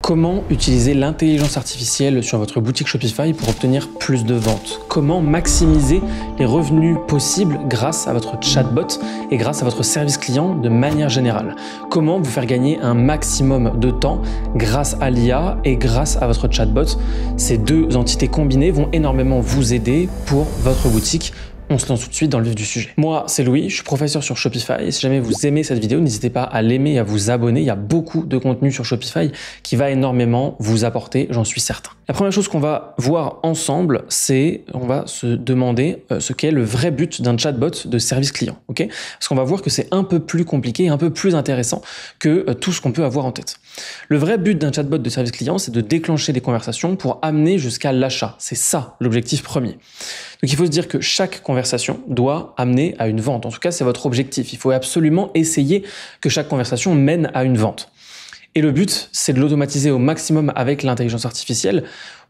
Comment utiliser l'intelligence artificielle sur votre boutique Shopify pour obtenir plus de ventes? Comment maximiser les revenus possibles grâce à votre chatbot et grâce à votre service client de manière générale? Comment vous faire gagner un maximum de temps grâce à l'IA et grâce à votre chatbot? Ces deux entités combinées vont énormément vous aider pour votre boutique. On se lance tout de suite dans le vif du sujet. Moi, c'est Louis, je suis professeur sur Shopify. Et si jamais vous aimez cette vidéo, n'hésitez pas à l'aimer et à vous abonner. Il y a beaucoup de contenu sur Shopify qui va énormément vous apporter, j'en suis certain. La première chose qu'on va voir ensemble, c'est on va se demander ce qu'est le vrai but d'un chatbot de service client. Okay, parce qu'on va voir que c'est un peu plus compliqué, un peu plus intéressant que tout ce qu'on peut avoir en tête. Le vrai but d'un chatbot de service client, c'est de déclencher des conversations pour amener jusqu'à l'achat. C'est ça l'objectif premier. Donc il faut se dire que chaque conversation doit amener à une vente. En tout cas, c'est votre objectif. Il faut absolument essayer que chaque conversation mène à une vente. Et le but, c'est de l'automatiser au maximum avec l'intelligence artificielle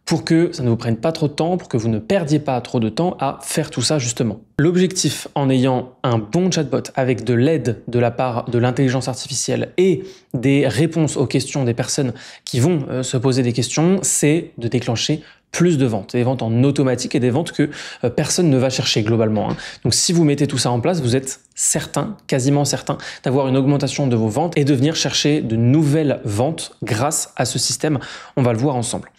pour que ça ne vous prenne pas trop de temps, pour que vous ne perdiez pas trop de temps à faire tout ça justement. L'objectif en ayant un bon chatbot avec de l'aide de la part de l'intelligence artificielle et des réponses aux questions des personnes qui vont se poser des questions, c'est de déclencher plus de ventes, des ventes en automatique et des ventes que personne ne va chercher globalement. Donc si vous mettez tout ça en place, vous êtes certain, quasiment certain, d'avoir une augmentation de vos ventes et de venir chercher de nouvelles ventes grâce à ce système. On va le voir ensemble.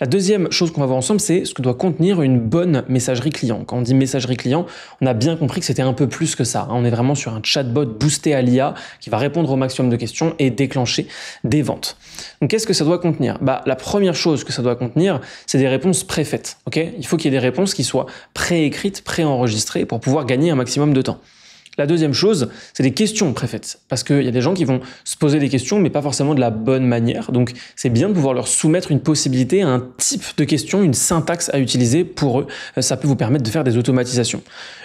La deuxième chose qu'on va voir ensemble, c'est ce que doit contenir une bonne messagerie client. Quand on dit messagerie client, on a bien compris que c'était un peu plus que ça. On est vraiment sur un chatbot boosté à l'IA qui va répondre au maximum de questions et déclencher des ventes. Donc qu'est-ce que ça doit contenir? La première chose que ça doit contenir, c'est des réponses préfaites. Okay, il faut qu'il y ait des réponses qui soient préécrites, préenregistrées pour pouvoir gagner un maximum de temps. La deuxième chose, c'est des questions préfaites. Parce qu'il y a des gens qui vont se poser des questions, mais pas forcément de la bonne manière. Donc, c'est bien de pouvoir leur soumettre une possibilité, un type de question, une syntaxe à utiliser pour eux. Ça peut vous permettre de faire des automatisations.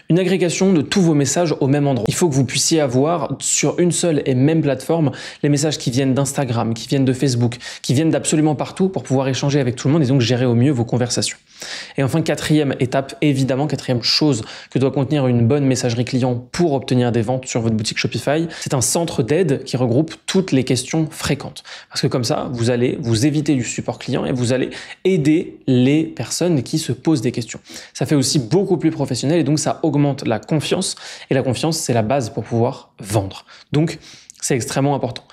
Une agrégation de tous vos messages au même endroit. Il faut que vous puissiez avoir sur une seule et même plateforme les messages qui viennent d'Instagram, qui viennent de Facebook, qui viennent d'absolument partout pour pouvoir échanger avec tout le monde et donc gérer au mieux vos conversations. Et enfin, quatrième étape, évidemment, quatrième chose que doit contenir une bonne messagerie client pour obtenir des ventes sur votre boutique Shopify, c'est un centre d'aide qui regroupe toutes les questions fréquentes. Parce que comme ça, vous allez vous éviter du support client et vous allez aider les personnes qui se posent des questions. Ça fait aussi beaucoup plus professionnel et donc ça augmente la confiance. Et la confiance, c'est la base pour pouvoir vendre. Donc, c'est extrêmement important.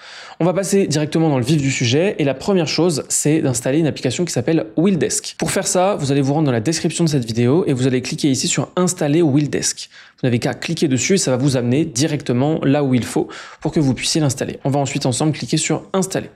On va passer directement dans le vif du sujet et la première chose, c'est d'installer une application qui s'appelle Wheeldesk. Pour faire ça, vous allez vous rendre dans la description de cette vidéo et vous allez cliquer ici sur Installer Wheeldesk. Vous n'avez qu'à cliquer dessus et ça va vous amener directement là où il faut pour que vous puissiez l'installer. On va ensuite ensemble cliquer sur Installer.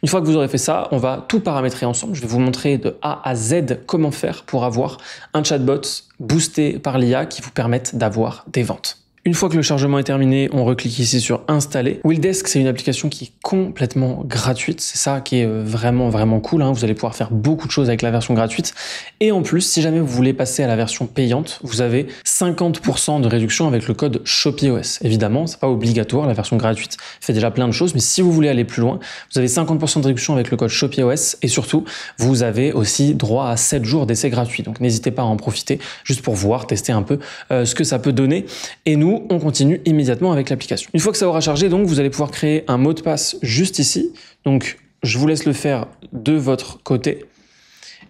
Une fois que vous aurez fait ça, on va tout paramétrer ensemble. Je vais vous montrer de A à Z comment faire pour avoir un chatbot boosté par l'IA qui vous permette d'avoir des ventes. Une fois que le chargement est terminé, on reclique ici sur Installer. Wheeldesk, c'est une application qui est complètement gratuite. C'est ça qui est vraiment cool. Vous allez pouvoir faire beaucoup de choses avec la version gratuite. Et en plus, si jamais vous voulez passer à la version payante, vous avez 50% de réduction avec le code ShopIOS. Évidemment, c'est pas obligatoire. La version gratuite fait déjà plein de choses. Mais si vous voulez aller plus loin, vous avez 50% de réduction avec le code ShopIOS. Et surtout, vous avez aussi droit à 7 jours d'essai gratuit. Donc n'hésitez pas à en profiter juste pour voir, tester un peu ce que ça peut donner. Et nous, on continue immédiatement avec l'application. Une fois que ça aura chargé, donc, vous allez pouvoir créer un mot de passe juste ici. Donc, je vous laisse le faire de votre côté.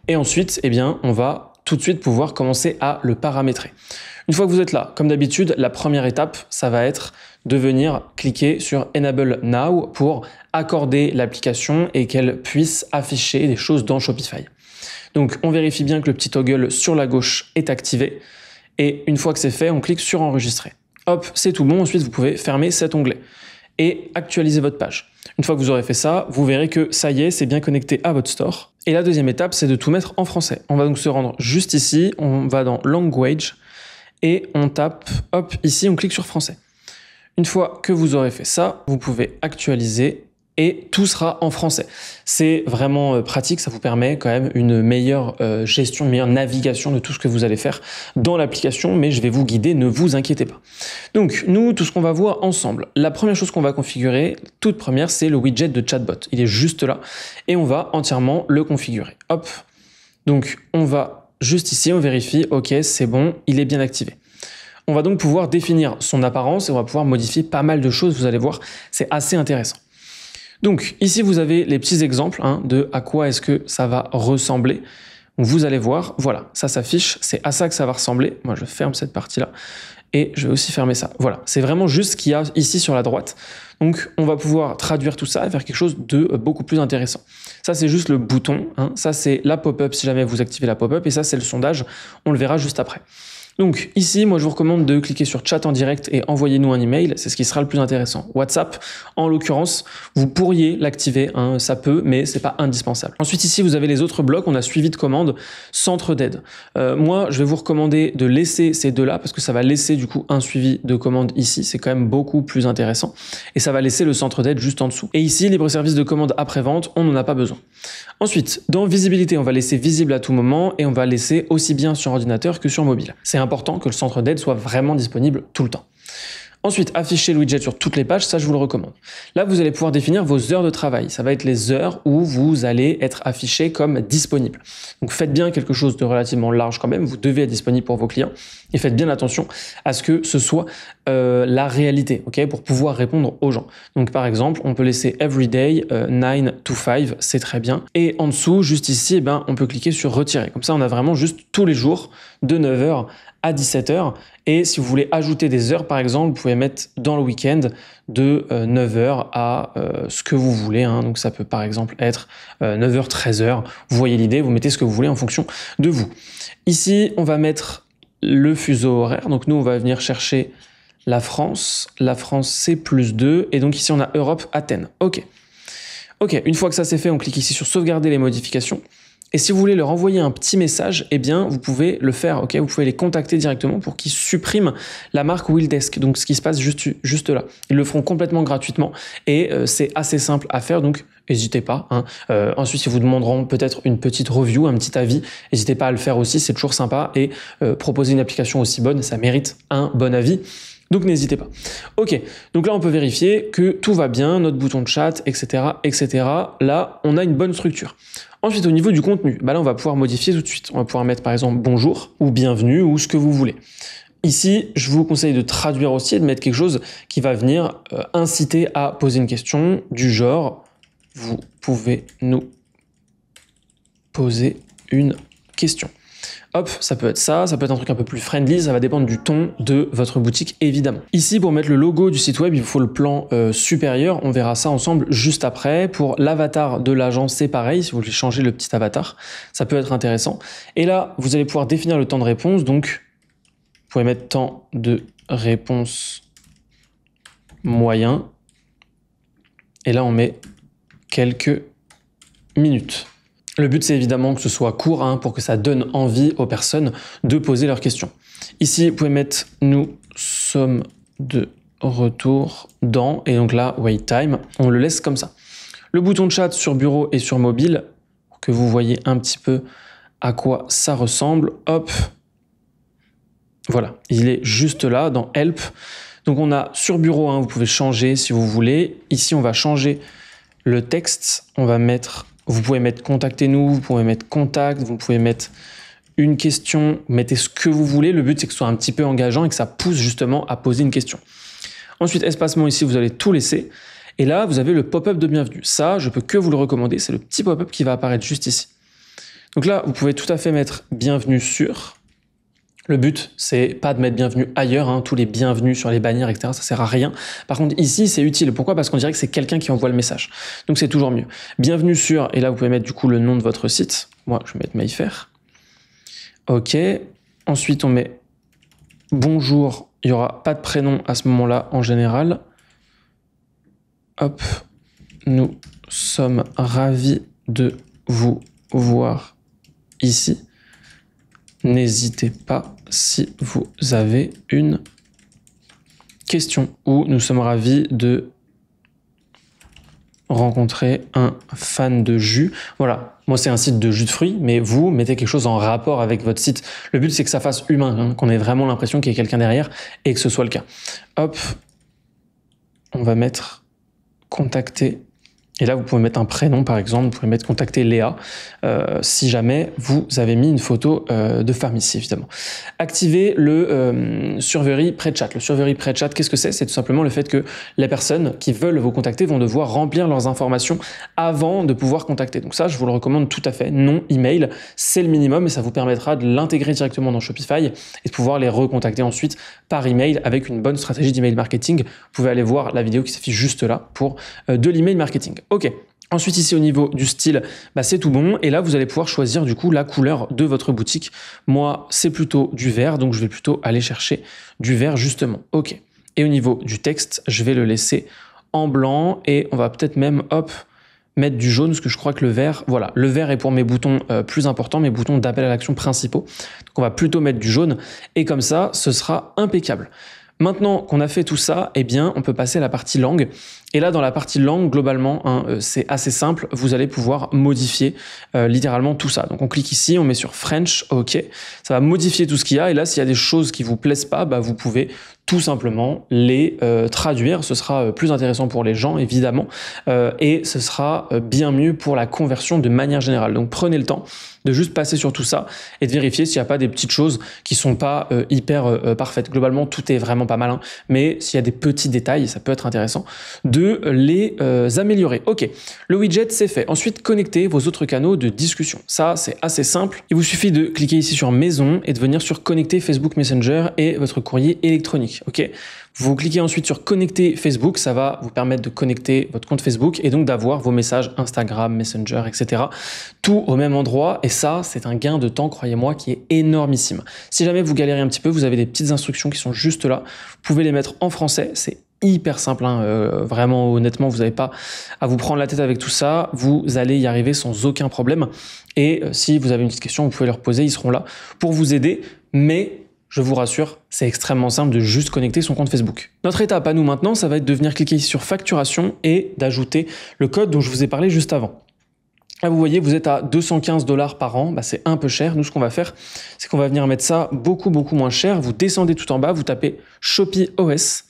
Et ensuite, on va tout de suite pouvoir commencer à le paramétrer. Une fois que vous êtes là, comme d'habitude, la première étape, ça va être de venir cliquer sur Enable Now pour accorder l'application et qu'elle puisse afficher des choses dans Shopify. Donc, on vérifie bien que le petit toggle sur la gauche est activé. Et une fois que c'est fait, on clique sur Enregistrer. Hop, c'est tout bon. Ensuite, vous pouvez fermer cet onglet et actualiser votre page. Une fois que vous aurez fait ça, vous verrez que ça y est, c'est bien connecté à votre store. Et la deuxième étape, c'est de tout mettre en français. On va donc se rendre juste ici, on va dans Language et on tape, hop, ici, on clique sur Français. Une fois que vous aurez fait ça, vous pouvez actualiser et tout sera en français. C'est vraiment pratique, ça vous permet quand même une meilleure gestion, une meilleure navigation de tout ce que vous allez faire dans l'application, mais je vais vous guider, ne vous inquiétez pas. Donc, nous, tout ce qu'on va voir ensemble, la première chose qu'on va configurer, toute première, c'est le widget de chatbot. Il est juste là et on va entièrement le configurer. Hop, donc on va juste ici, on vérifie, ok, c'est bon, il est bien activé. On va donc pouvoir définir son apparence et on va pouvoir modifier pas mal de choses, vous allez voir, c'est assez intéressant. Donc ici, vous avez les petits exemples de à quoi est-ce que ça va ressembler. Donc, vous allez voir, voilà, ça s'affiche, c'est à ça que ça va ressembler. Moi, je ferme cette partie-là et je vais aussi fermer ça. Voilà, c'est vraiment juste ce qu'il y a ici sur la droite. Donc, on va pouvoir traduire tout ça et faire quelque chose de beaucoup plus intéressant. Ça, c'est juste le bouton. Ça, c'est la pop-up si jamais vous activez la pop-up. Et ça, c'est le sondage. On le verra juste après. Donc ici, moi je vous recommande de cliquer sur chat en direct et envoyez-nous un email, c'est ce qui sera le plus intéressant. WhatsApp, en l'occurrence, vous pourriez l'activer, ça peut, mais c'est pas indispensable. Ensuite ici, vous avez les autres blocs, on a suivi de commande, centre d'aide. Moi, je vais vous recommander de laisser ces deux-là parce que ça va laisser du coup un suivi de commande ici, c'est quand même beaucoup plus intéressant. Et ça va laisser le centre d'aide juste en dessous. Et ici, libre service de commande après-vente, on n'en a pas besoin. Ensuite, dans visibilité, on va laisser visible à tout moment et on va laisser aussi bien sur ordinateur que sur mobile. C'est important que le centre d'aide soit vraiment disponible tout le temps. Ensuite, afficher le widget sur toutes les pages, ça je vous le recommande. Là, vous allez pouvoir définir vos heures de travail. Ça va être les heures où vous allez être affiché comme disponible. Donc faites bien quelque chose de relativement large quand même, vous devez être disponible pour vos clients et faites bien attention à ce que ce soit la réalité, pour pouvoir répondre aux gens. Donc par exemple, on peut laisser everyday 9 to 5, c'est très bien. Et en dessous, juste ici, on peut cliquer sur retirer. Comme ça, on a vraiment juste tous les jours de 9h à 17h. Et si vous voulez ajouter des heures, par exemple, vous pouvez mettre dans le week-end de 9h à ce que vous voulez. Donc ça peut par exemple être 9h, 13h. Vous voyez l'idée, vous mettez ce que vous voulez en fonction de vous. Ici, on va mettre le fuseau horaire. Donc nous, on va venir chercher la France. La France, c'est +2. Et donc ici, on a Europe, Athènes. OK, une fois que ça c'est fait, on clique ici sur sauvegarder les modifications. Et si vous voulez leur envoyer un petit message, vous pouvez le faire, vous pouvez les contacter directement pour qu'ils suppriment la marque Willdesk, donc ce qui se passe juste là. Ils le feront complètement gratuitement et c'est assez simple à faire, donc n'hésitez pas. Ensuite, ils vous demanderont peut-être une petite review, un petit avis, n'hésitez pas à le faire aussi, c'est toujours sympa et proposer une application aussi bonne, ça mérite un bon avis. Donc n'hésitez pas. OK, donc là on peut vérifier que tout va bien, notre bouton de chat, etc., etc. Là, on a une bonne structure. Ensuite, au niveau du contenu, là on va pouvoir modifier tout de suite. On va pouvoir mettre par exemple bonjour ou bienvenue ou ce que vous voulez. Ici, je vous conseille de traduire aussi et de mettre quelque chose qui va venir inciter à poser une question du genre « Vous pouvez nous poser une question ». Hop, ça peut être ça peut être un truc un peu plus friendly, ça va dépendre du ton de votre boutique évidemment. Ici, pour mettre le logo du site web, il vous faut le plan supérieur, on verra ça ensemble juste après. Pour l'avatar de l'agence, c'est pareil, si vous voulez changer le petit avatar, ça peut être intéressant. Et là, vous allez pouvoir définir le temps de réponse, donc vous pouvez mettre temps de réponse moyen. Et là, on met quelques minutes. Le but, c'est évidemment que ce soit court pour que ça donne envie aux personnes de poser leurs questions. Ici, vous pouvez mettre « Nous sommes de retour dans » et donc là, « Wait time ». On le laisse comme ça. Le bouton de chat sur bureau et sur mobile, pour que vous voyez un petit peu à quoi ça ressemble. Hop, voilà, il est juste là dans « Help ». Donc on a sur bureau, vous pouvez changer si vous voulez. Ici, on va changer le texte. On va mettre... Vous pouvez mettre « Contactez-nous », vous pouvez mettre « Contact », vous pouvez mettre une question, mettez ce que vous voulez. Le but, c'est que ce soit un petit peu engageant et que ça pousse justement à poser une question. Ensuite, espacement ici, vous allez tout laisser. Et là, vous avez le pop-up de bienvenue. Ça, je peux que vous le recommander. C'est le petit pop-up qui va apparaître juste ici. Donc là, vous pouvez tout à fait mettre « Bienvenue sur ». Le but, c'est pas de mettre bienvenue ailleurs, tous les bienvenus sur les bannières, etc. Ça sert à rien. Par contre, ici, c'est utile. Pourquoi? Parce qu'on dirait que c'est quelqu'un qui envoie le message. Donc, c'est toujours mieux. Bienvenue sur, et là, vous pouvez mettre du coup le nom de votre site. Moi, je vais mettre Maïfer. OK. Ensuite, on met bonjour. Il n'y aura pas de prénom à ce moment-là, en général. Hop. Nous sommes ravis de vous voir ici. N'hésitez pas si vous avez une question ou nous sommes ravis de rencontrer un fan de jus. Voilà, moi c'est un site de jus de fruits, mais vous mettez quelque chose en rapport avec votre site. Le but c'est que ça fasse humain, qu'on ait vraiment l'impression qu'il y ait quelqu'un derrière et que ce soit le cas. Hop, on va mettre contacter Et là, vous pouvez mettre un prénom, par exemple, vous pouvez mettre contacter Léa, si jamais vous avez mis une photo de femme ici, évidemment. Activez le surveille pré-chat. Le surveille pré-chat, qu'est-ce que c'est? C'est tout simplement le fait que les personnes qui veulent vous contacter vont devoir remplir leurs informations avant de pouvoir contacter. Donc ça, je vous le recommande tout à fait. Non email, c'est le minimum et ça vous permettra de l'intégrer directement dans Shopify et de pouvoir les recontacter ensuite par email avec une bonne stratégie d'email marketing. Vous pouvez aller voir la vidéo qui s'affiche juste là pour de l'email marketing. Ok. Ensuite, ici, au niveau du style, c'est tout bon. Et là, vous allez pouvoir choisir, du coup, la couleur de votre boutique. Moi, c'est plutôt du vert, donc je vais plutôt aller chercher du vert, justement. Ok. Et au niveau du texte, je vais le laisser en blanc et on va peut-être même, hop, mettre du jaune, parce que je crois que le vert, voilà, le vert est pour mes boutons plus importants, mes boutons d'appel à l'action principaux. Donc, on va plutôt mettre du jaune et comme ça, ce sera impeccable. Maintenant qu'on a fait tout ça, eh bien, on peut passer à la partie langue. Et là, dans la partie langue, globalement, c'est assez simple. Vous allez pouvoir modifier littéralement tout ça. Donc, on clique ici, on met sur French, OK. Ça va modifier tout ce qu'il y a. Et là, s'il y a des choses qui vous plaisent pas, vous pouvez tout simplement les traduire. Ce sera plus intéressant pour les gens, évidemment. Et ce sera bien mieux pour la conversion de manière générale. Donc, prenez le temps de juste passer sur tout ça et de vérifier s'il n'y a pas des petites choses qui sont pas hyper parfaites. Globalement, tout est vraiment pas mal, hein, mais s'il y a des petits détails, ça peut être intéressant de les améliorer. Ok, le widget, c'est fait. Ensuite, connectez vos autres canaux de discussion. Ça, c'est assez simple. Il vous suffit de cliquer ici sur Maison et de venir sur Connecter Facebook Messenger et votre courrier électronique. Ok. Vous cliquez ensuite sur Connecter Facebook, ça va vous permettre de connecter votre compte Facebook et donc d'avoir vos messages Instagram, Messenger, etc. tout au même endroit et ça, c'est un gain de temps, croyez-moi, qui est énormissime. Si jamais vous galérez un petit peu, vous avez des petites instructions qui sont juste là. Vous pouvez les mettre en français, c'est hyper simple, hein. Vraiment, honnêtement, vous n'avez pas à vous prendre la tête avec tout ça. Vous allez y arriver sans aucun problème. Et si vous avez une petite question, vous pouvez leur poser, ils seront là pour vous aider. Mais je vous rassure, c'est extrêmement simple de juste connecter son compte Facebook. Notre étape à nous maintenant, ça va être de venir cliquer ici sur facturation et d'ajouter le code dont je vous ai parlé juste avant. Là, vous voyez, vous êtes à 215 $ par an, c'est un peu cher. Nous, ce qu'on va faire, c'est qu'on va venir mettre ça beaucoup moins cher. Vous descendez tout en bas, vous tapez Shopee OS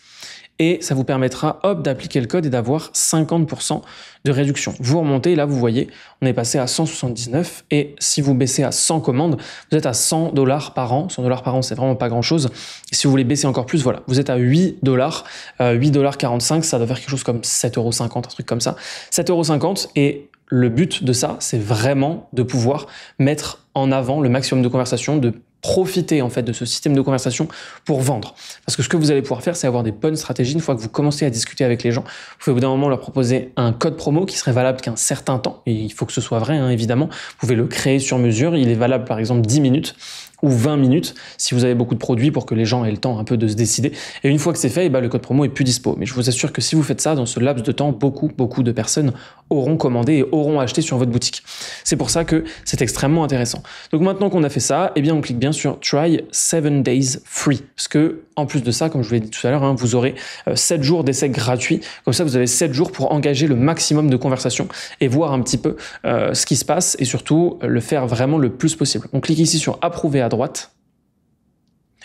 et ça vous permettra, hop, d'appliquer le code et d'avoir 50% de réduction. Vous remontez, là, vous voyez, on est passé à 179 et si vous baissez à 100 commandes, vous êtes à 100 $ par an. 100 $ par an, c'est vraiment pas grand-chose. Et si vous voulez baisser encore plus, voilà, vous êtes à 8 $, 8,45 $, ça doit faire quelque chose comme 7,50 €, un truc comme ça. 7,50 € et le but de ça, c'est vraiment de pouvoir mettre en avant le maximum de conversations, de profiter en fait de ce système de conversation pour vendre. Parce que ce que vous allez pouvoir faire, c'est avoir des bonnes stratégies. Une fois que vous commencez à discuter avec les gens, vous pouvez au bout d'un moment leur proposer un code promo qui serait valable qu'un certain temps. Et il faut que ce soit vrai, hein, évidemment. Vous pouvez le créer sur mesure. Il est valable par exemple 10 minutes ou 20 minutes si vous avez beaucoup de produits pour que les gens aient le temps un peu de se décider. Et une fois que c'est fait, le code promo est plus dispo. Mais je vous assure que si vous faites ça dans ce laps de temps, beaucoup de personnes auront commandé et auront acheté sur votre boutique. C'est pour ça que c'est extrêmement intéressant. Donc maintenant qu'on a fait ça, on clique bien sur Try 7 days free. Parce que en plus de ça, comme je vous l'ai dit tout à l'heure, hein, vous aurez 7 jours d'essai gratuit. Comme ça, vous avez 7 jours pour engager le maximum de conversations et voir un petit peu ce qui se passe et surtout le faire vraiment le plus possible. On clique ici sur Approuver à droite.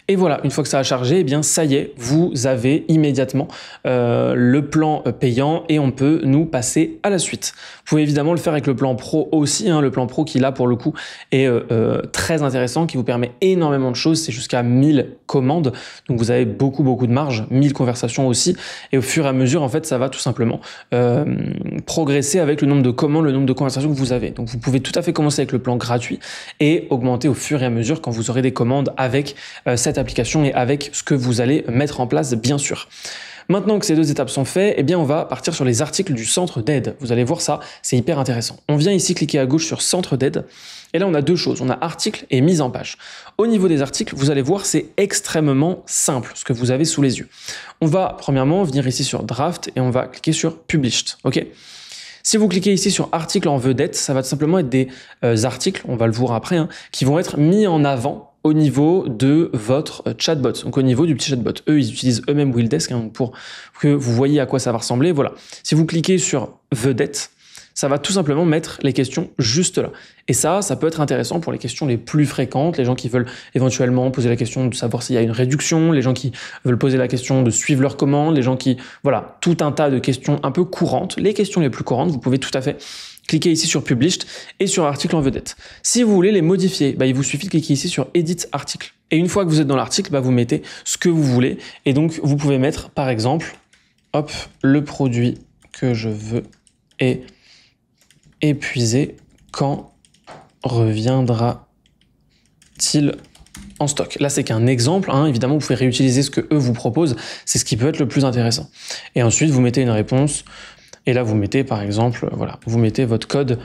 Et voilà, une fois que ça a chargé, ça y est, vous avez immédiatement le plan payant et on peut nous passer à la suite. Vous pouvez évidemment le faire avec le plan pro aussi, hein, le plan pro qui là pour le coup est très intéressant, qui vous permet énormément de choses, c'est jusqu'à 1000 commandes, donc vous avez beaucoup de marge, 1000 conversations aussi, et au fur et à mesure en fait ça va tout simplement progresser avec le nombre de commandes, le nombre de conversations que vous avez. Donc vous pouvez tout à fait commencer avec le plan gratuit et augmenter au fur et à mesure quand vous aurez des commandes avec cette application et avec ce que vous allez mettre en place, bien sûr. Maintenant que ces deux étapes sont faites, on va partir sur les articles du centre d'aide. Vous allez voir ça, c'est hyper intéressant. On vient ici cliquer à gauche sur centre d'aide et là on a deux choses, on a articles et mise en page. Au niveau des articles, vous allez voir, c'est extrêmement simple ce que vous avez sous les yeux. On va premièrement venir ici sur draft et on va cliquer sur published, ok ? Si vous cliquez ici sur articles en vedette, ça va tout simplement être des articles, on va le voir après, hein, qui vont être mis en avant au niveau de votre chatbot, donc au niveau du petit chatbot. Eux, ils utilisent eux-mêmes Willdesk pour que vous voyez à quoi ça va ressembler. Voilà. Si vous cliquez sur vedette, Ça va tout simplement mettre les questions juste là. Et ça peut être intéressant pour les questions les plus fréquentes, les gens qui veulent éventuellement poser la question de savoir s'il y a une réduction, les gens qui veulent poser la question de suivre leur commande, les gens qui... Voilà, tout un tas de questions un peu courantes. Les questions les plus courantes, vous pouvez tout à fait cliquer ici sur Published et sur Article en vedette. Si vous voulez les modifier, il vous suffit de cliquer ici sur Edit Article. Et une fois que vous êtes dans l'article, vous mettez ce que vous voulez. Et donc, vous pouvez mettre, par exemple, hop, le produit que je veux est épuisé. Quand reviendra-t-il en stock? Là, c'est qu'un exemple. Évidemment, vous pouvez réutiliser ce que eux vous proposent. C'est ce qui peut être le plus intéressant. Et ensuite, vous mettez une réponse. Et là, vous mettez, par exemple, voilà, vous mettez votre code.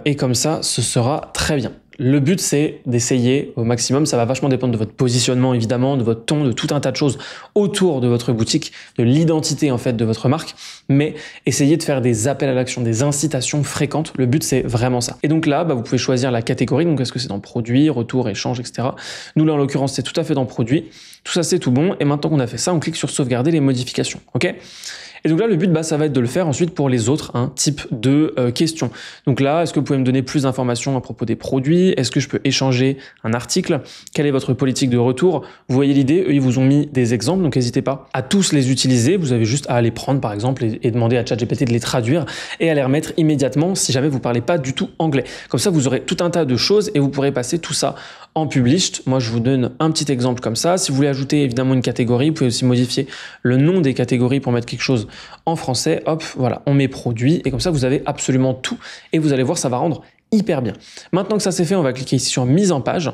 Et comme ça, ce sera très bien. Le but, c'est d'essayer au maximum. Ça va vachement dépendre de votre positionnement, évidemment, de votre ton, de tout un tas de choses autour de votre boutique, de l'identité, en fait, de votre marque. Mais essayez de faire des appels à l'action, des incitations fréquentes. Le but, c'est vraiment ça. Et donc là, vous pouvez choisir la catégorie. Donc, est-ce que c'est dans produit, retour, échange, etc. Nous, là, en l'occurrence, c'est tout à fait dans produit. Tout ça, c'est tout bon. Et maintenant qu'on a fait ça, on clique sur sauvegarder les modifications. OK ? Et donc là, le but, ça va être de le faire ensuite pour les autres types de questions. Donc là, est-ce que vous pouvez me donner plus d'informations à propos des produits? Est-ce que je peux échanger un article? Quelle est votre politique de retour? Vous voyez l'idée, eux, ils vous ont mis des exemples, donc n'hésitez pas à tous les utiliser. Vous avez juste à les prendre, par exemple, et demander à ChatGPT de les traduire et à les remettre immédiatement si jamais vous ne parlez pas du tout anglais. Comme ça, vous aurez tout un tas de choses et vous pourrez passer tout ça en published. Moi, je vous donne un petit exemple comme ça. Si vous voulez ajouter évidemment une catégorie, vous pouvez aussi modifier le nom des catégories pour mettre quelque chose en français. Hop, voilà, on met produit et comme ça, vous avez absolument tout et vous allez voir, ça va rendre hyper bien. Maintenant que ça c'est fait, on va cliquer ici sur mise en page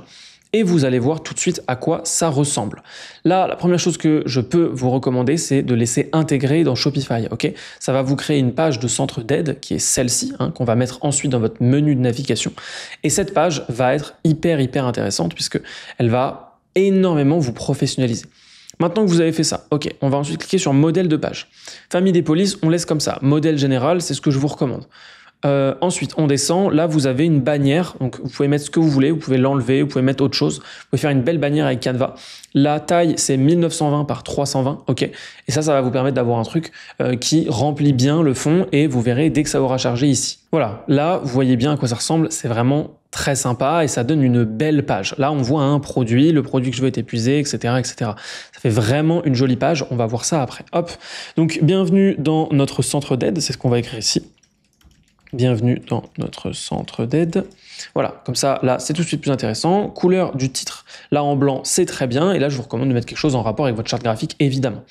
et vous allez voir tout de suite à quoi ça ressemble. Là, la première chose que je peux vous recommander, c'est de laisser intégrer dans Shopify. Ok, ça va vous créer une page de centre d'aide qui est celle-ci, qu'on va mettre ensuite dans votre menu de navigation. Et cette page va être hyper intéressante puisque elle va énormément vous professionnaliser. Maintenant que vous avez fait ça, ok, on va ensuite cliquer sur modèle de page. Famille des polices, on laisse comme ça. Modèle général, c'est ce que je vous recommande. Ensuite, on descend. Là, vous avez une bannière. Donc, vous pouvez mettre ce que vous voulez. Vous pouvez l'enlever. Vous pouvez mettre autre chose. Vous pouvez faire une belle bannière avec Canva. La taille, c'est 1920 par 320. OK. Et ça va vous permettre d'avoir un truc qui remplit bien le fond. Et vous verrez dès que ça aura chargé ici. Voilà. Là, vous voyez bien à quoi ça ressemble. C'est vraiment très sympa et ça donne une belle page. Là, on voit un produit, le produit que je veux est épuisé, etc., etc. Ça fait vraiment une jolie page. On va voir ça après. Hop. Donc, bienvenue dans notre centre d'aide. C'est ce qu'on va écrire ici. Bienvenue dans notre centre d'aide. Voilà, comme ça, là, c'est tout de suite plus intéressant. Couleur du titre, là en blanc, c'est très bien. Et là, je vous recommande de mettre quelque chose en rapport avec votre charte graphique, évidemment.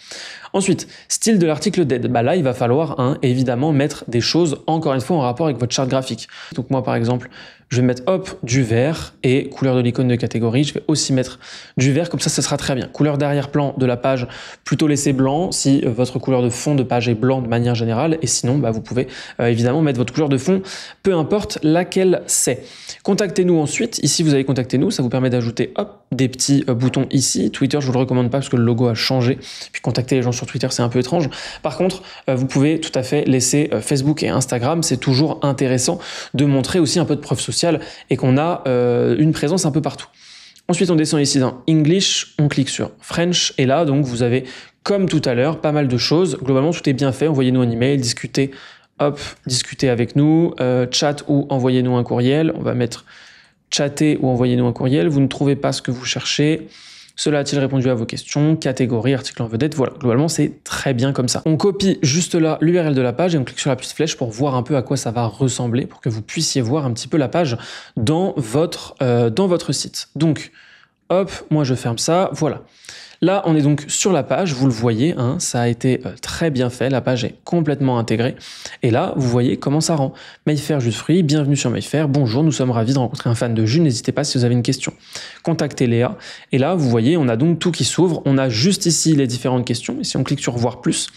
Ensuite, style de l'article d'aide. Là, il va falloir évidemment mettre des choses, encore une fois, en rapport avec votre charte graphique. Donc moi, par exemple, je vais mettre du vert et couleur de l'icône de catégorie. Je vais aussi mettre du vert, comme ça sera très bien. Couleur d'arrière-plan de la page, plutôt laisser blanc si votre couleur de fond de page est blanc de manière générale. Et sinon, vous pouvez évidemment mettre votre couleur de fond, peu importe laquelle c'est. Contactez-nous ensuite. Ici, vous allez contacter nous. Ça vous permet d'ajouter des petits boutons ici. Twitter, je vous le recommande pas parce que le logo a changé. Puis contacter les gens sur Twitter, c'est un peu étrange. Par contre, vous pouvez tout à fait laisser Facebook et Instagram. C'est toujours intéressant de montrer aussi un peu de preuve sociale et qu'on a une présence un peu partout. Ensuite, on descend ici dans English, on clique sur French et là, donc, vous avez, comme tout à l'heure, pas mal de choses. Globalement, tout est bien fait. Envoyez-nous un email, discutez avec nous, chat ou envoyez-nous un courriel. On va mettre chatter ou envoyez-nous un courriel. Vous ne trouvez pas ce que vous cherchez. Cela a-t-il répondu à vos questions? Catégorie, article en vedette. Voilà, globalement, c'est très bien comme ça. On copie juste là l'URL de la page et on clique sur la petite flèche pour voir un peu à quoi ça va ressembler, pour que vous puissiez voir un petit peu la page dans votre site. Donc, moi je ferme ça, voilà. Là, on est donc sur la page, vous le voyez, ça a été très bien fait, la page est complètement intégrée. Et là, vous voyez comment ça rend. Mayfair Jus de fruits, bienvenue sur Mayfair, bonjour, nous sommes ravis de rencontrer un fan de jus, n'hésitez pas si vous avez une question. Contactez Léa. Et là, vous voyez, on a donc tout qui s'ouvre, on a juste ici les différentes questions, et si on clique sur voir plus,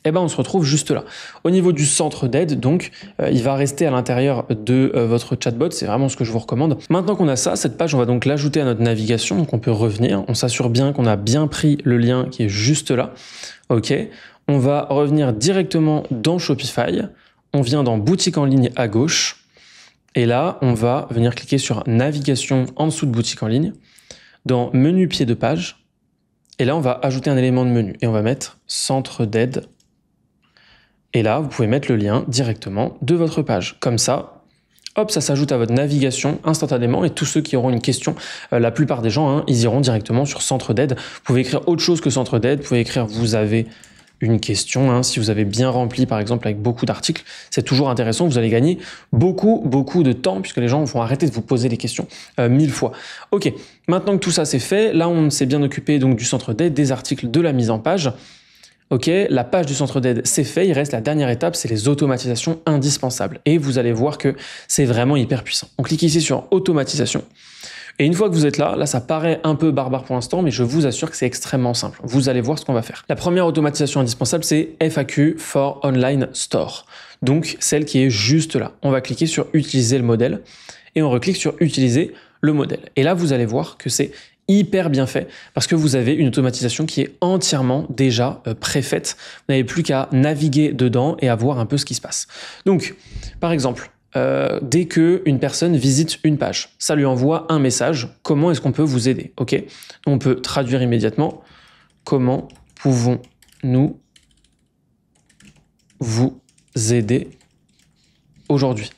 on se retrouve juste là. Au niveau du centre d'aide, donc, il va rester à l'intérieur de votre chatbot. C'est vraiment ce que je vous recommande. Maintenant qu'on a ça, cette page, on va donc l'ajouter à notre navigation. Donc, on peut revenir. On s'assure bien qu'on a bien pris le lien qui est juste là. OK. On va revenir directement dans Shopify. On vient dans boutique en ligne à gauche. Et là, on va venir cliquer sur navigation en dessous de boutique en ligne. Dans menu pied de page. Et là, on va ajouter un élément de menu. Et on va mettre centre d'aide. Et là, vous pouvez mettre le lien directement de votre page. Comme ça, hop, ça s'ajoute à votre navigation instantanément et tous ceux qui auront une question, la plupart des gens, hein, ils iront directement sur centre d'aide. Vous pouvez écrire autre chose que centre d'aide, vous pouvez écrire vous avez une question, hein, si vous avez bien rempli par exemple avec beaucoup d'articles, c'est toujours intéressant, vous allez gagner beaucoup de temps puisque les gens vont arrêter de vous poser des questions 1000 fois. Ok, maintenant que tout ça c'est fait, là on s'est bien occupé donc du centre d'aide, des articles, de la mise en page. Ok, la page du centre d'aide c'est fait, il reste la dernière étape, c'est les automatisations indispensables et vous allez voir que c'est vraiment hyper puissant. On clique ici sur automatisation. Et une fois que vous êtes là, ça paraît un peu barbare pour l'instant, mais je vous assure que c'est extrêmement simple. Vous allez voir ce qu'on va faire. La première automatisation indispensable, c'est FAQ for Online Store. Donc, celle qui est juste là. On va cliquer sur utiliser le modèle et on reclique sur utiliser le modèle. Et là, vous allez voir que c'est hyper bien fait parce que vous avez une automatisation qui est entièrement déjà préfaite. Vous n'avez plus qu'à naviguer dedans et à voir un peu ce qui se passe. Donc, par exemple, dès qu'une personne visite une page, ça lui envoie un message. Comment est-ce qu'on peut vous aider? Ok, on peut traduire immédiatement. Comment pouvons-nous vous aider aujourd'hui?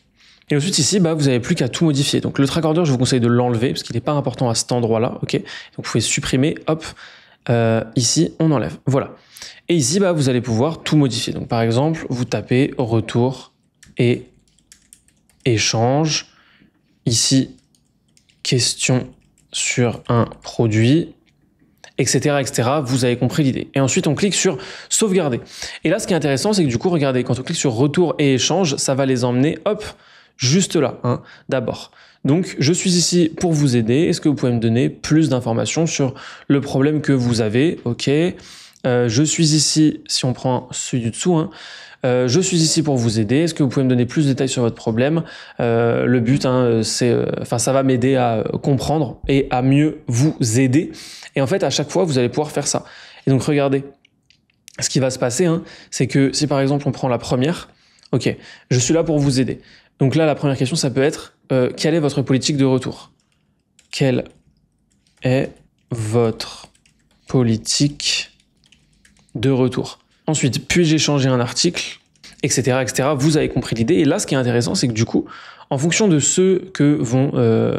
Et ensuite ici, vous n'avez plus qu'à tout modifier. Donc le track order, je vous conseille de l'enlever parce qu'il n'est pas important à cet endroit-là. Ok, donc vous pouvez supprimer. Hop, ici on enlève. Voilà. Et ici, vous allez pouvoir tout modifier. Donc par exemple, vous tapez retour et échange, ici question sur un produit, etc., etc. Vous avez compris l'idée. Et ensuite, on clique sur sauvegarder. Et là, ce qui est intéressant, c'est que du coup, regardez, quand on clique sur retour et échange, ça va les emmener, hop, juste là, hein, d'abord. Donc, je suis ici pour vous aider. Est-ce que vous pouvez me donner plus d'informations sur le problème que vous avez? Ok. Je suis ici, si on prend celui du dessous, hein, je suis ici pour vous aider. Est-ce que vous pouvez me donner plus de détails sur votre problème? Le but, hein, ça va m'aider à comprendre et à mieux vous aider. Et en fait, à chaque fois, vous allez pouvoir faire ça. Et donc, regardez, ce qui va se passer, hein, c'est que si par exemple, on prend la première, ok, je suis là pour vous aider. Donc là, la première question, ça peut être, quelle est votre politique de retour? Quelle est votre politique de retour? Ensuite, puis-je échanger un article, etc., etc. Vous avez compris l'idée. Et là, ce qui est intéressant, c'est que du coup, en fonction de ce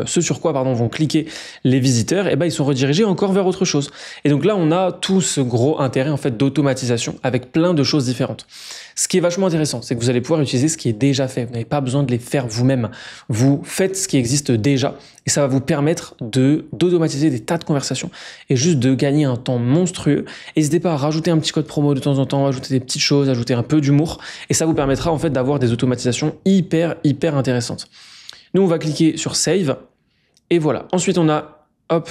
sur quoi vont cliquer les visiteurs, ils sont redirigés encore vers autre chose. Et donc là, on a tout ce gros intérêt en fait d'automatisation avec plein de choses différentes. Ce qui est vachement intéressant, c'est que vous allez pouvoir utiliser ce qui est déjà fait. Vous n'avez pas besoin de les faire vous-même. Vous faites ce qui existe déjà et ça va vous permettre d'automatiser des tas de conversations et juste de gagner un temps monstrueux. N'hésitez pas à rajouter un petit code promo de temps en temps, ajouter des petites choses, ajouter un peu d'humour et ça vous permettra en fait d'avoir des automatisations hyper intéressantes. Nous, on va cliquer sur Save et voilà. Ensuite, on a hop,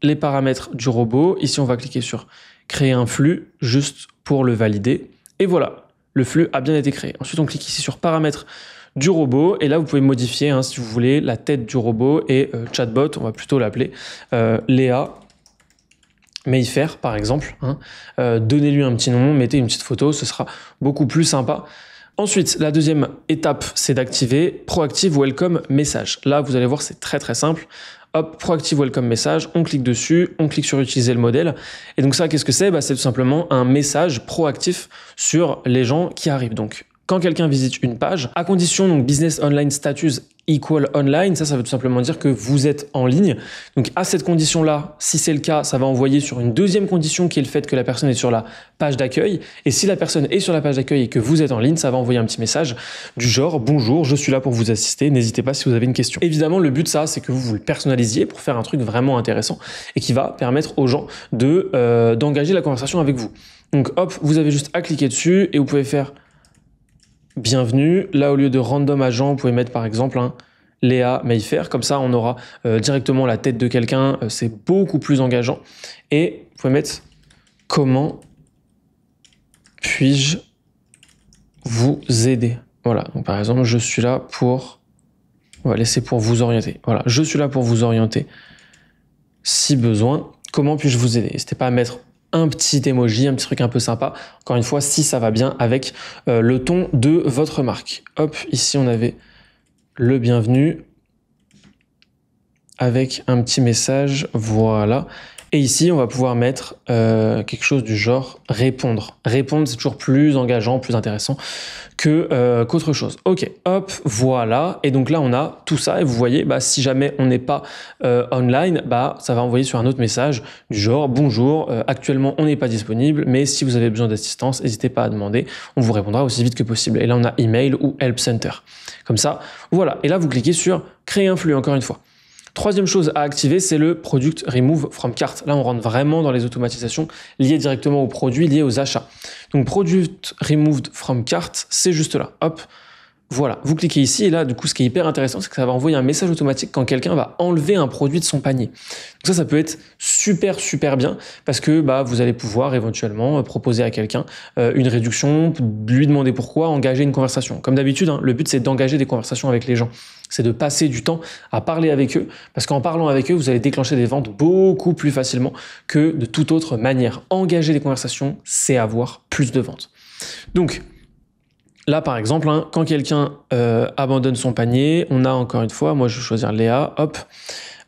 les paramètres du robot. Ici, on va cliquer sur Créer un flux juste pour le valider et voilà. Le flux a bien été créé. Ensuite, on clique ici sur paramètres du robot. Et là, vous pouvez modifier, hein, si vous voulez, la tête du robot et chatbot, on va plutôt l'appeler Léa Mayfair, par exemple. Hein. Donnez-lui un petit nom, mettez une petite photo, ce sera beaucoup plus sympa. Ensuite, la deuxième étape, c'est d'activer Proactive Welcome Message. Là, vous allez voir, c'est très simple. Hop, Proactive Welcome Message, on clique dessus, on clique sur utiliser le modèle. Et donc ça, qu'est-ce que c'est? C'est tout simplement un message proactif sur les gens qui arrivent. Donc, quand quelqu'un visite une page, à condition, donc Business Online Status equal online, ça veut tout simplement dire que vous êtes en ligne. Donc à cette condition-là, si c'est le cas, ça va envoyer sur une deuxième condition qui est le fait que la personne est sur la page d'accueil. Et si la personne est sur la page d'accueil et que vous êtes en ligne, ça va envoyer un petit message du genre « Bonjour, je suis là pour vous assister, n'hésitez pas si vous avez une question ». Évidemment, le but, c'est que vous le personnalisiez pour faire un truc vraiment intéressant et qui va permettre aux gens d'engager la conversation avec vous. Donc hop, vous avez juste à cliquer dessus et vous pouvez faire bienvenue. Là, au lieu de random agent, vous pouvez mettre par exemple Léa Mayfair. Comme ça, on aura directement la tête de quelqu'un. C'est beaucoup plus engageant. Et vous pouvez mettre comment puis-je vous aider. Voilà. Donc, par exemple, je suis là pour... On va laisser pour vous orienter. Voilà. Je suis là pour vous orienter. Si besoin, comment puis-je vous aider? N'hésitez pas à mettre un petit emoji, un petit truc un peu sympa. Encore une fois, si ça va bien avec le ton de votre marque. Hop, ici on avait le bienvenu avec un petit message, voilà. Et ici, on va pouvoir mettre quelque chose du genre répondre. Répondre, c'est toujours plus engageant, plus intéressant qu'autre chose. Ok, hop, voilà. Et donc là, on a tout ça. Et vous voyez, si jamais on n'est pas online, ça va envoyer sur un autre message du genre « Bonjour, actuellement, on n'est pas disponible, mais si vous avez besoin d'assistance, n'hésitez pas à demander. On vous répondra aussi vite que possible. » Et là, on a email ou help center. Comme ça, voilà. Et là, vous cliquez sur « Créer un flux », encore une fois. Troisième chose à activer, c'est le Product Remove from Cart. Là, on rentre vraiment dans les automatisations liées directement aux produits, liées aux achats. Donc, Product Removed from Cart, c'est juste là. Hop, voilà. Vous cliquez ici et là, du coup, ce qui est hyper intéressant, c'est que ça va envoyer un message automatique quand quelqu'un va enlever un produit de son panier. Donc ça peut être super bien parce que vous allez pouvoir éventuellement proposer à quelqu'un une réduction, lui demander pourquoi, engager une conversation. Comme d'habitude, le but, c'est d'engager des conversations avec les gens. C'est de passer du temps à parler avec eux, parce qu'en parlant avec eux, vous allez déclencher des ventes beaucoup plus facilement que de toute autre manière. Engager des conversations, c'est avoir plus de ventes. Donc, là, par exemple, quand quelqu'un abandonne son panier, on a encore une fois, moi je vais choisir Léa, hop.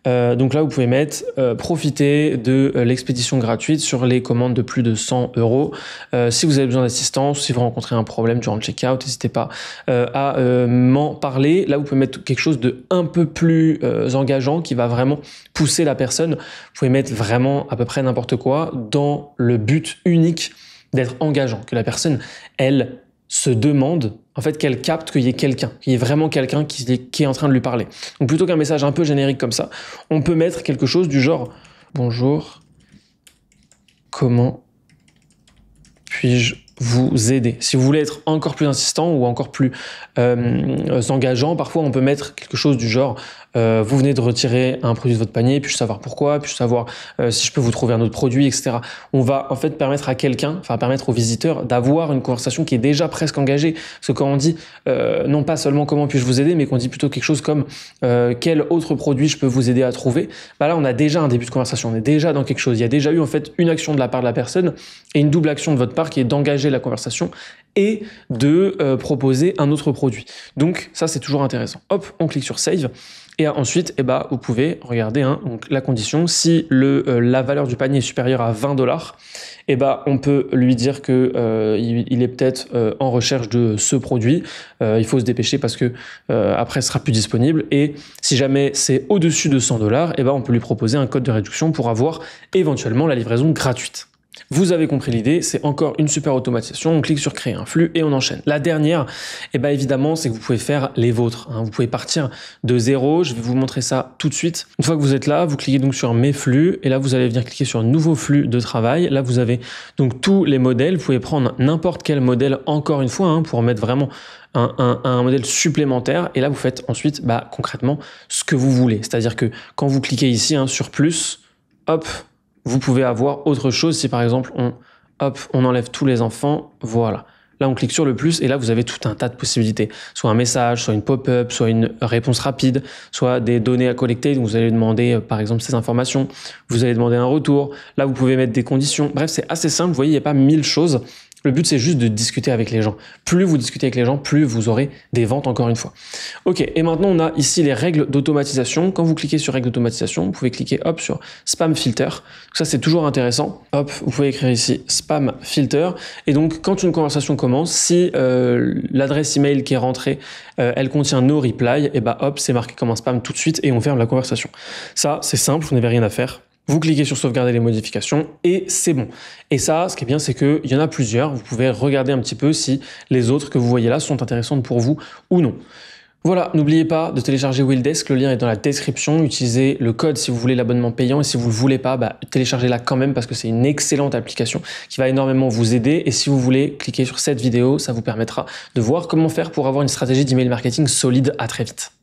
Donc là, vous pouvez mettre profiter de l'expédition gratuite sur les commandes de plus de 100 €. Si vous avez besoin d'assistance, si vous rencontrez un problème durant le checkout, n'hésitez pas à m'en parler. Là, vous pouvez mettre quelque chose de un peu plus engageant qui va vraiment pousser la personne. Vous pouvez mettre vraiment à peu près n'importe quoi dans le but unique d'être engageant, que la personne, elle, se demande, en fait, qu'elle capte qu'il y ait quelqu'un, qu'il y ait vraiment quelqu'un qui est en train de lui parler. Donc, plutôt qu'un message un peu générique comme ça, on peut mettre quelque chose du genre « Bonjour, comment puis-je vous aider ?» Si vous voulez être encore plus insistant ou encore plus engageant, parfois on peut mettre quelque chose du genre vous venez de retirer un produit de votre panier, puis-je savoir pourquoi, puis-je savoir si je peux vous trouver un autre produit, etc. On va en fait permettre à quelqu'un, permettre au visiteur d'avoir une conversation qui est déjà presque engagée. Parce que quand on dit non pas seulement comment puis-je vous aider, mais qu'on dit plutôt quelque chose comme quel autre produit je peux vous aider à trouver, là on a déjà un début de conversation, on est déjà dans quelque chose. Il y a déjà eu en fait une action de la part de la personne et une double action de votre part qui est d'engager la conversation et de proposer un autre produit. Donc ça c'est toujours intéressant. Hop, on clique sur Save. Et ensuite, vous pouvez regarder donc la condition. Si la valeur du panier est supérieure à 20 $, on peut lui dire que il est peut-être en recherche de ce produit. Il faut se dépêcher parce que après, ce sera plus disponible. Et si jamais c'est au-dessus de 100 $, on peut lui proposer un code de réduction pour avoir éventuellement la livraison gratuite. Vous avez compris l'idée, c'est encore une super automatisation. On clique sur créer un flux et on enchaîne. La dernière, évidemment, c'est que vous pouvez faire les vôtres. Vous pouvez partir de zéro. Je vais vous montrer ça tout de suite. Une fois que vous êtes là, vous cliquez donc sur mes flux et là, vous allez venir cliquer sur nouveau flux de travail. Là, vous avez donc tous les modèles. Vous pouvez prendre n'importe quel modèle encore une fois pour mettre vraiment un modèle supplémentaire. Et là, vous faites ensuite concrètement ce que vous voulez. C'est-à-dire que quand vous cliquez ici sur plus, hop, vous pouvez avoir autre chose si par exemple on enlève tous les enfants, voilà. Là on clique sur le plus et là vous avez tout un tas de possibilités. Soit un message, soit une pop-up, soit une réponse rapide, soit des données à collecter. Donc vous allez demander par exemple ces informations, vous allez demander un retour. Là vous pouvez mettre des conditions. Bref, c'est assez simple, vous voyez, il n'y a pas 1000 choses. Le but, c'est juste de discuter avec les gens. Plus vous discutez avec les gens, plus vous aurez des ventes, encore une fois. Ok, et maintenant, on a ici les règles d'automatisation. Quand vous cliquez sur règles d'automatisation, vous pouvez cliquer hop sur spam filter. Donc ça, c'est toujours intéressant. Hop, vous pouvez écrire ici spam filter. Et donc, quand une conversation commence, si l'adresse email qui est rentrée, elle contient no reply, hop, c'est marqué comme un spam tout de suite et on ferme la conversation. Ça, c'est simple, vous n'avez rien à faire. Vous cliquez sur sauvegarder les modifications et c'est bon. Et ça, ce qui est bien, c'est qu'il y en a plusieurs. Vous pouvez regarder un petit peu si les autres que vous voyez là sont intéressantes pour vous ou non. Voilà, n'oubliez pas de télécharger Wheeldesk, le lien est dans la description. Utilisez le code si vous voulez l'abonnement payant et si vous ne le voulez pas, téléchargez-la quand même parce que c'est une excellente application qui va énormément vous aider. Et si vous voulez, cliquez sur cette vidéo, ça vous permettra de voir comment faire pour avoir une stratégie d'email marketing solide. À très vite.